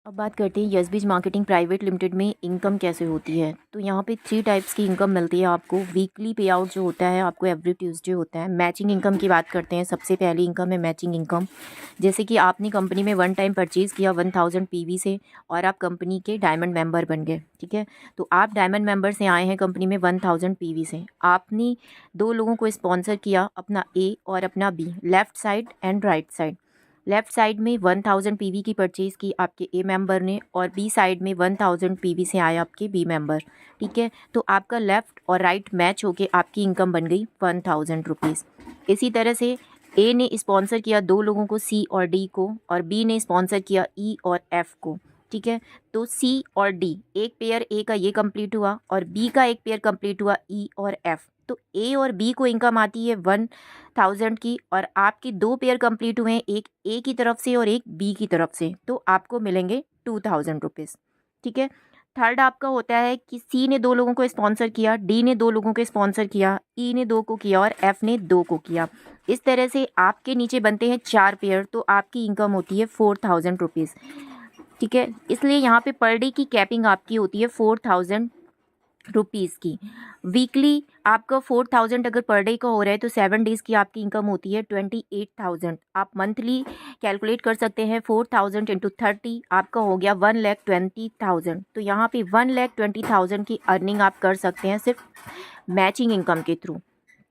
अब बात करते हैं यशबीज मार्केटिंग प्राइवेट लिमिटेड में इनकम कैसे होती है। तो यहाँ पे 3 टाइप्स की इनकम मिलती है आपको। वीकली पे आउट जो होता है आपको एवरी ट्यूसडे होता है। मैचिंग इनकम की बात करते हैं। सबसे पहली इनकम है मैचिंग इनकम। जैसे कि आपने कंपनी में वन टाइम परचेज़ किया 1000 पीवी से और आप कंपनी के डायमंड मेंबर बन गए, ठीक है। तो आप डायमंड मेंबर से आए हैं कंपनी में 1000 पीवी से। आपने 2 लोगों को स्पॉन्सर किया, अपना ए और अपना B, left side and right side. Left side में 1000 पीवी की परचेज़ की आपके ए मेंबर ने और बी साइड में 1000 पीवी से आए आपके बी मेंबर, ठीक है। तो आपका लेफ़्ट और राइट मैच होके आपकी इनकम बन गई 1000 रुपीज़। इसी तरह से ए ने स्पॉन्सर किया 2 लोगों को, सी और डी को, और बी ने स्पॉन्सर किया ई और एफ़ को, ठीक है। तो सी और डी, एक पेयर ए का ये कंप्लीट हुआ और बी का एक पेयर कंप्लीट हुआ ई और एफ़। तो ए और बी को इनकम आती है 1000 की और आपकी 2 पेयर कंप्लीट हुए हैं, एक ए की तरफ से और एक बी की तरफ से, तो आपको मिलेंगे 2000 रुपीज़, ठीक है। थर्ड आपका होता है कि सी ने 2 लोगों को स्पॉन्सर किया, डी ने 2 लोगों को स्पॉन्सर किया, ई ने 2 को किया और एफ ने 2 को किया। इस तरह से आपके नीचे बनते हैं 4 पेयर, तो आपकी इनकम होती है 4000 रुपीज़, ठीक है। इसलिए यहाँ पे पर डे की कैपिंग आपकी होती है 4000 रुपीज़ की। वीकली आपका 4000 अगर पर डे का हो रहा है तो 7 डेज़ की आपकी इनकम होती है 28,000। आप मंथली कैलकुलेट कर सकते हैं, 4000 इंटू 30 आपका हो गया 1,20,000। तो यहाँ पे 1,20,000 की अर्निंग आप कर सकते हैं सिर्फ मैचिंग इनकम के थ्रू,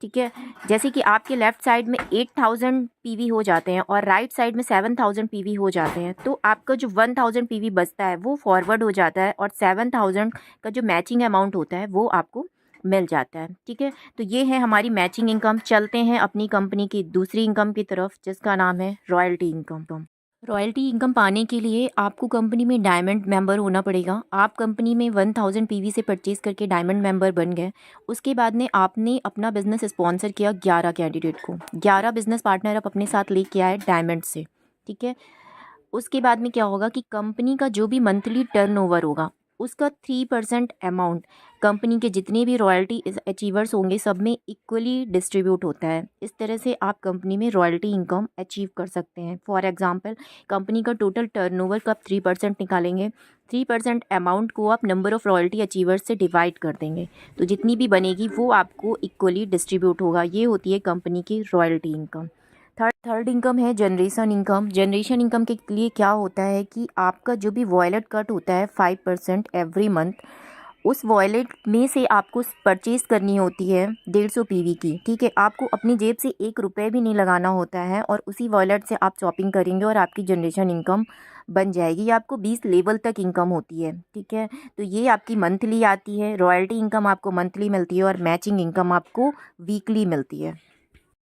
ठीक है। जैसे कि आपके लेफ़्ट साइड में 8000 पीवी हो जाते हैं और राइट साइड में 7000 पीवी हो जाते हैं, तो आपका जो 1000 पीवी बचता है वो फॉरवर्ड हो जाता है और 7000 का जो मैचिंग अमाउंट होता है वो आपको मिल जाता है, ठीक है। तो ये है हमारी मैचिंग इनकम। चलते हैं अपनी कंपनी की दूसरी इनकम की तरफ, जिसका नाम है रॉयल्टी इनकम। रॉयल्टी इनकम पाने के लिए आपको कंपनी में डायमंड मेंबर होना पड़ेगा। आप कंपनी में 1000 पीवी से परचेज़ करके डायमंड मेंबर बन गए। उसके बाद में आपने अपना बिज़नेस स्पॉन्सर किया 11 कैंडिडेट को। 11 बिज़नेस पार्टनर आप अपने साथ लेके आए डायमंड से, ठीक है। उसके बाद में क्या होगा कि कंपनी का जो भी मंथली टर्नओवर होगा उसका 3% अमाउंट कंपनी के जितने भी रॉयल्टी अचीवर्स होंगे सब में इक्वली डिस्ट्रीब्यूट होता है। इस तरह से आप कंपनी में रॉयल्टी इनकम अचीव कर सकते हैं। फॉर एग्जांपल, कंपनी का टोटल टर्नओवर का आप 3% निकालेंगे, 3% अमाउंट को आप नंबर ऑफ़ रॉयल्टी अचीवर्स से डिवाइड कर देंगे, तो जितनी भी बनेगी वो आपको इक्वली डिस्ट्रीब्यूट होगा। ये होती है कंपनी की रॉयल्टी इनकम। थर्ड इनकम है जनरेशन इनकम। जनरेशन इनकम के लिए क्या होता है कि आपका जो भी वॉलेट कट होता है 5% एवरी मंथ, उस वॉलेट में से आपको परचेज़ करनी होती है 150 पीवी की, ठीक है। आपको अपनी जेब से 1 रुपये भी नहीं लगाना होता है और उसी वॉलेट से आप शॉपिंग करेंगे और आपकी जनरेशन इनकम बन जाएगी। ये आपको 20 लेवल तक इनकम होती है, ठीक है। तो ये आपकी मंथली आती है। रॉयल्टी इनकम आपको मंथली मिलती है और मैचिंग इनकम आपको वीकली मिलती है।